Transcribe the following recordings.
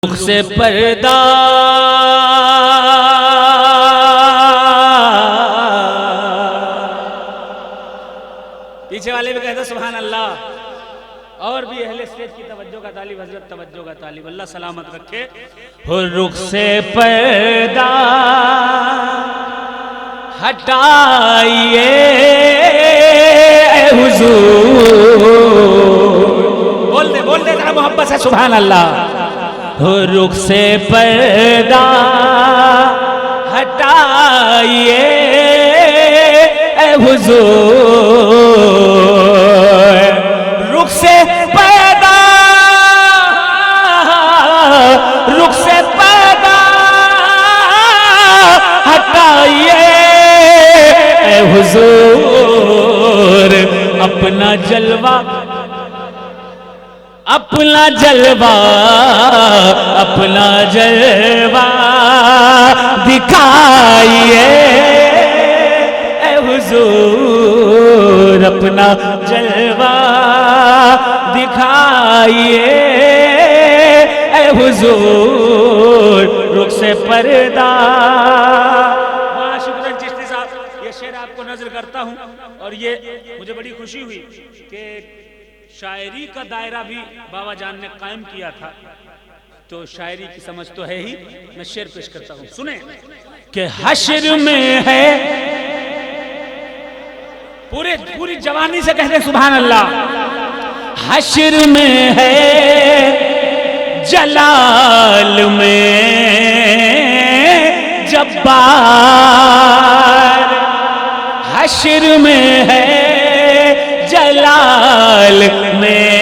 رخ سے پردہ پیچھے والے بھی کہتے سبحان اللہ، اور بھی اہل اسٹیج کی توجہ کا طالب حضرت توجہ کا طالب، اللہ سلامت رکھے۔ رخ سے پردہ ہٹائیے اے حضور، بول دے ذرا محبت سے سبحان اللہ۔ رخ سے پردہ ہٹائیے اے حضور، رخ سے پردہ ہٹائیے اے حضور، اپنا جلوہ دکھائیے اے حضور، اپنا جلوہ دکھائیے اے حضور، رخ سے پردہ۔ بڑا شکریہ چشتی صاحب، یہ شعر آپ کو نظر کرتا ہوں، اور یہ مجھے بڑی خوشی ہوئی کہ شاعری کا دائرہ بھی بابا جان نے قائم کیا تھا، تو شاعری کی سمجھ تو ہے ہی۔ میں شعر پیش کرتا ہوں، سنیں کہ حشر میں ہے، پوری جوانی سے کہتے ہیں سبحان اللہ۔ حشر میں ہے جلال میں جبار، حشر میں ہے جلال میں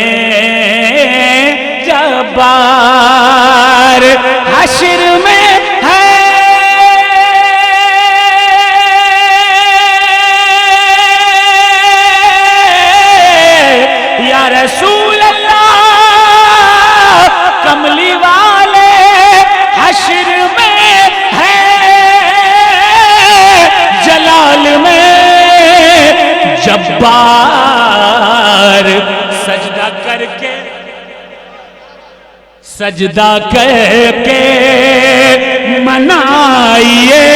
جبار، حشر میں ہے یا رسول اللہ کملی والے، حشر میں ہے جلال میں جبار، سجدہ کر کے منائیے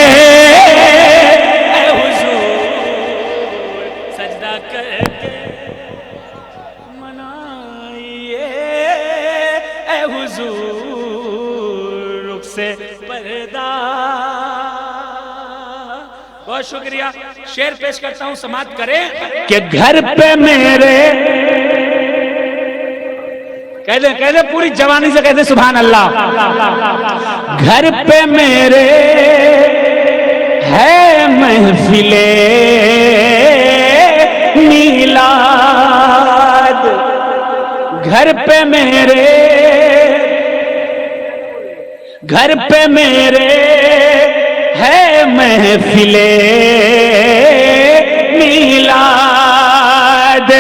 اے حضور، سجدہ کر کے منائیے اے حضور، رخ سے پردہ۔ بہت شکریہ، شعر پیش کرتا ہوں، سماعت کریں کہ گھر پہ میرے، کہہ دیں پوری جوانی سے کہتے سبحان اللہ، گھر پہ میرے ہے محفل میلاد، گھر پہ میرے ہے محفل میلاد،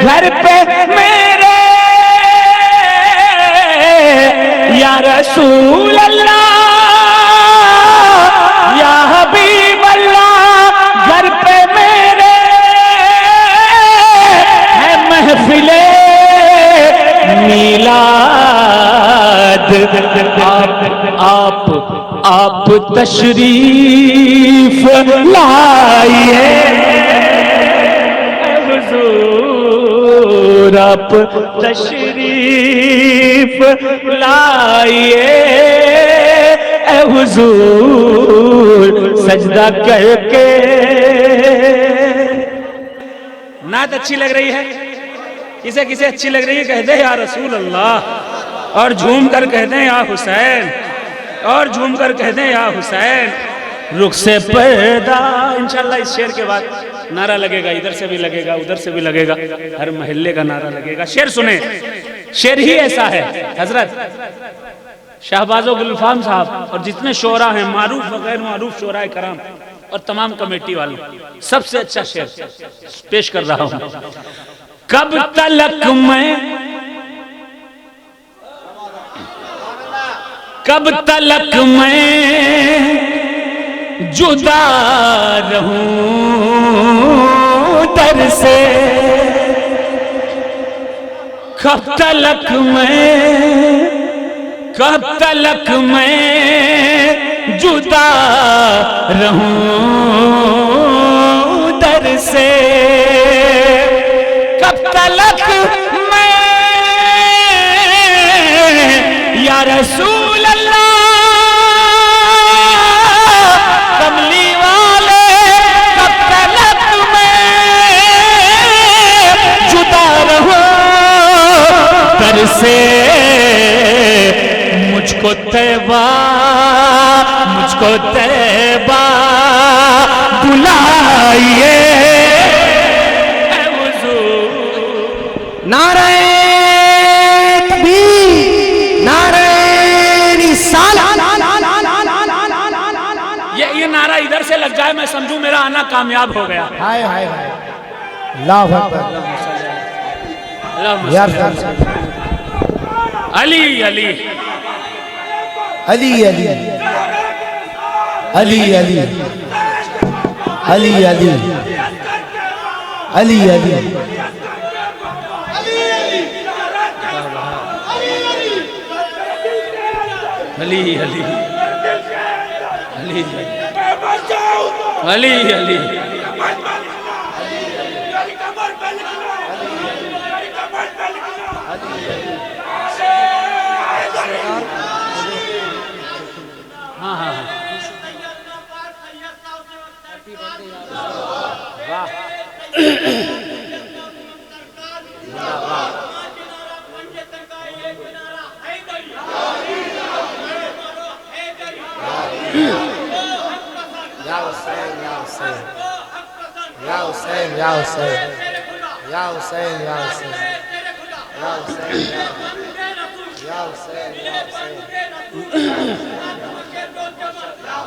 گھر پہ میرے یا رسول اللہ یا حبیب اللہ، گھر پہ میرے ہے محفل میلاد، آپ تشریف لائیے حضور، آپ تشریف لائیے اے حضور، سجدہ کر کے۔ نعت اچھی لگ رہی ہے؟ کسے اچھی لگ رہی ہے کہتے ہیں یا رسول اللہ، اور جھوم کر کہتے ہیں یا حسین، اور جھوم کر کہتے ہیں یا حسین، رخ سے پردہ۔ انشاءاللہ اس شعر کے بعد نعرہ لگے گا، ادھر سے بھی لگے گا، ادھر سے بھی لگے گا، ہر محلے کا نعرہ لگے گا۔ شعر سنیں، شعر ہی ایسا ہے حضرت شہباز و گلفام صاحب اور جتنے شعراء ہیں، معروف و غیر معروف شعراء کرام اور تمام کمیٹی والوں، سب سے اچھا شعر پیش کر رہا ہوں۔ کب تلک میں جدا رہوں در سے، کب تلک میں کب تلک میں جدا رہوں در سے، کب تلک میں یا رسول اللہ کملی والے، کب تلک میں جدا رہوں در سے، مجھ کو طیبہ بلائیے اے حضور۔ نعرہ تکبیر، نعرہ رسالت۔ یہ نعرہ ادھر سے لگ جائے میں سمجھوں میرا آنا کامیاب ہو گیا۔ ہائے ہائے ہائے، اللہ اکبر، یا رسول علی علی علی علی علی علی علی علی علی علی علی علی علی علی ہاں ہاں یا حسین یا حسین یا حسین یا حسین یا حسین یا حسین یا حسین یا حسین یا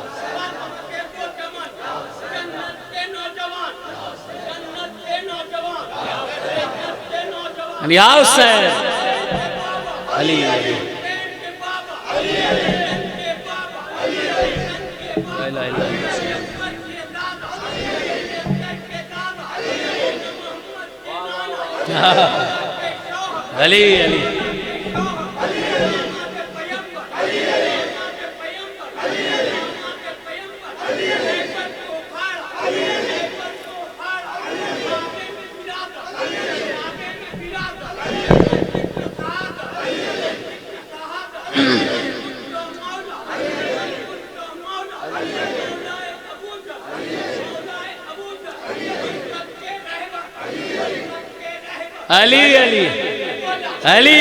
حسین۔ یا حسین علی علی علی علی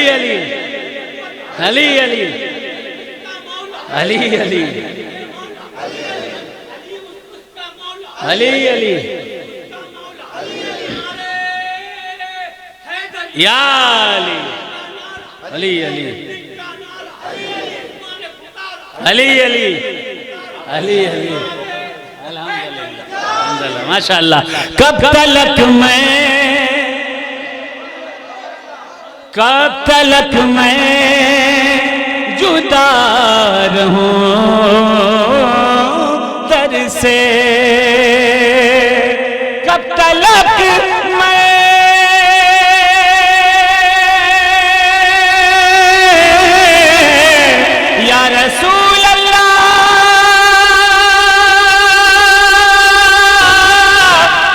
علی علی علی علی علی علی علی علی علی علی یا علی علی علی علی علی علی علی الحمدللہ ماشاءاللہ۔ کب تلک میں جدا رہوں در سے، کب تلک میں یا رسول اللہ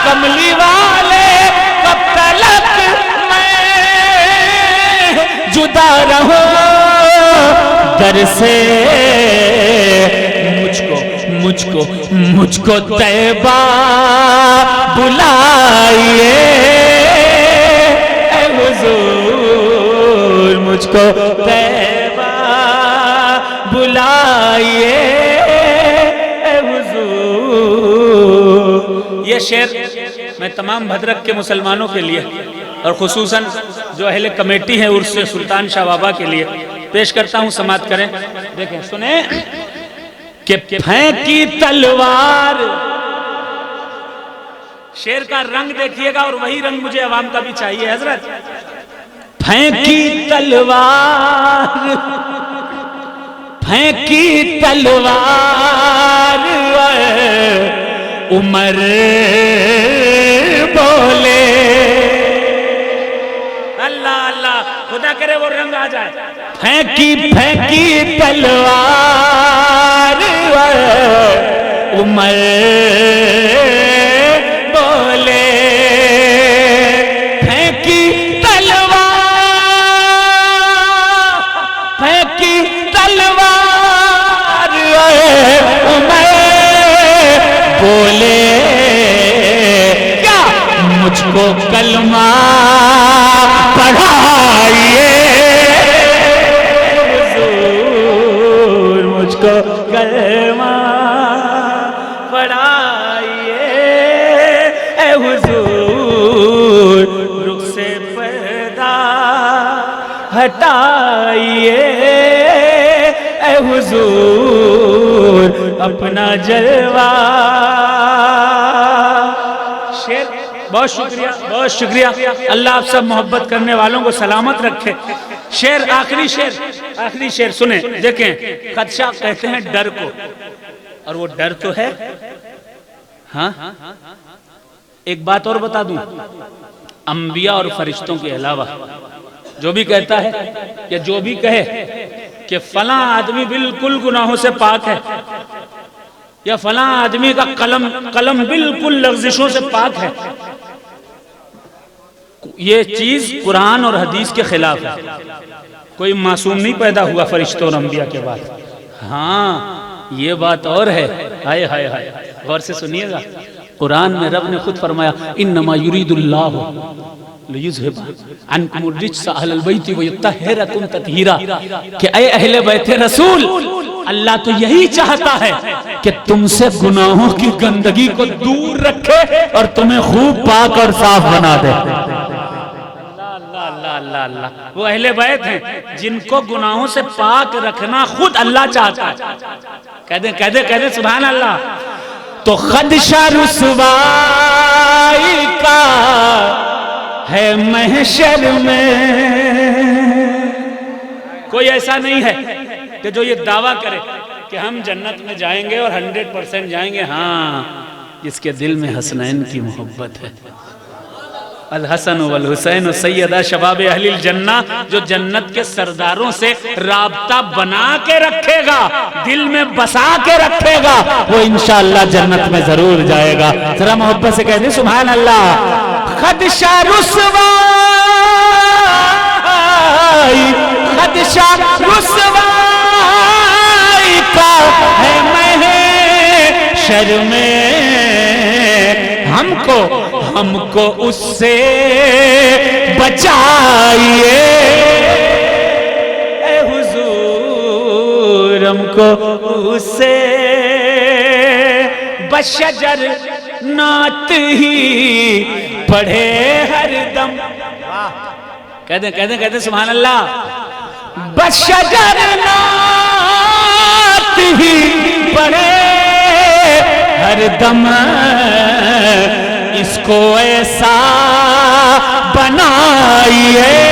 کملی والے، کب تلک جدا رہو در سے، مجھ کو طیبہ بلائیے اے حضور، مجھ کو طیبہ بلائیے اے حضور۔ یہ شعر میں تمام بھدرک کے مسلمانوں کے لیے اور خصوصاً جو اہل کمیٹی ہیں عرس سلطان شاہ بابا کے لیے پیش کرتا ہوں، سماعت کریں۔ دیکھیں سنیں کہ پھینکی تلوار، شعر کا رنگ دیکھیے گا اور وہی رنگ مجھے عوام کا بھی چاہیے حضرت۔ پھینکی تلوار عمر بولے، اللہ اللہ خدا کرے وہ رنگ آ جائے۔ پھینکی پھینکی تلوار عمر بولے پھینکی تلوار پھینکی تلوار عمر بولے کیا مجھ کو کلمہ پڑھائیے حضور مجھ کو کلمہ پڑھائیے اے حضور رخ سے پردہ ہٹائیے اے حضور اپنا جلوہ شیر بہت شکریہ بہت شکریہ اللہ آپ سب محبت کرنے والوں کو سلامت رکھے شیر آخری شیر سنیں دیکھیں خدشہ کہتے ہیں ڈر کو اور وہ ڈر تو ہے ہاں ایک بات اور بتا دوں انبیاء اور فرشتوں کے علاوہ جو بھی کہتا ہے یا جو بھی کہے کہ فلاں آدمی بالکل گناہوں سے پاک ہے یا فلاں آدمی کا قلم بالکل لغزشوں سے پاک ہے یہ چیز قرآن اور حدیث کے خلاف ہے کوئی معصوم نہیں پیدا ہوا فرشتوں اور انبیاء کے بعد ہاں یہ بات اور ہے ہائے ہائے ہائے غور سے سنیے گا قرآن میں رب نے خود فرمایا انما یرید اللہ لیذھب عنکم الرجس اہل البیت ویطہرکم تطہیرا کہ اے اہل بیت رسول اللہ تو یہی چاہتا ہے کہ تم سے گناہوں کی گندگی کو دور رکھے اور تمہیں خوب پاک اور صاف بنا دے اللہ اللہ وہ اہل بیت ہیں جن کو گناہوں سے پاک رکھنا خود اللہ چاہتا ہے کہہ دے سبحان اللہ تو خدشہ رسوائی کا ہے محشر میں کوئی ایسا نہیں ہے کہ جو یہ دعویٰ کرے کہ ہم جنت میں جائیں گے اور 100% جائیں گے ہاں جس کے دل میں حسنین کی محبت ہے الحسن والحسین سیدہ شباب اہل الجنہ جو جنت کے سرداروں سے رابطہ بنا کے رکھے گا دل میں بسا کے رکھے گا وہ انشاءاللہ جنت میں ضرور جائے گا ذرا محبت سے کہہ دیں سبحان اللہ خدشہ رسوائی کا ہے محشر میں ہم کو اس سے بچائیے اے حضور ہم کو اس سے بشجر نعت ہی پڑھے ہر دم کہہ دیں سبحان اللہ بشجر نعت ہی پڑھے ہر دم اس کو ایسا بنائیے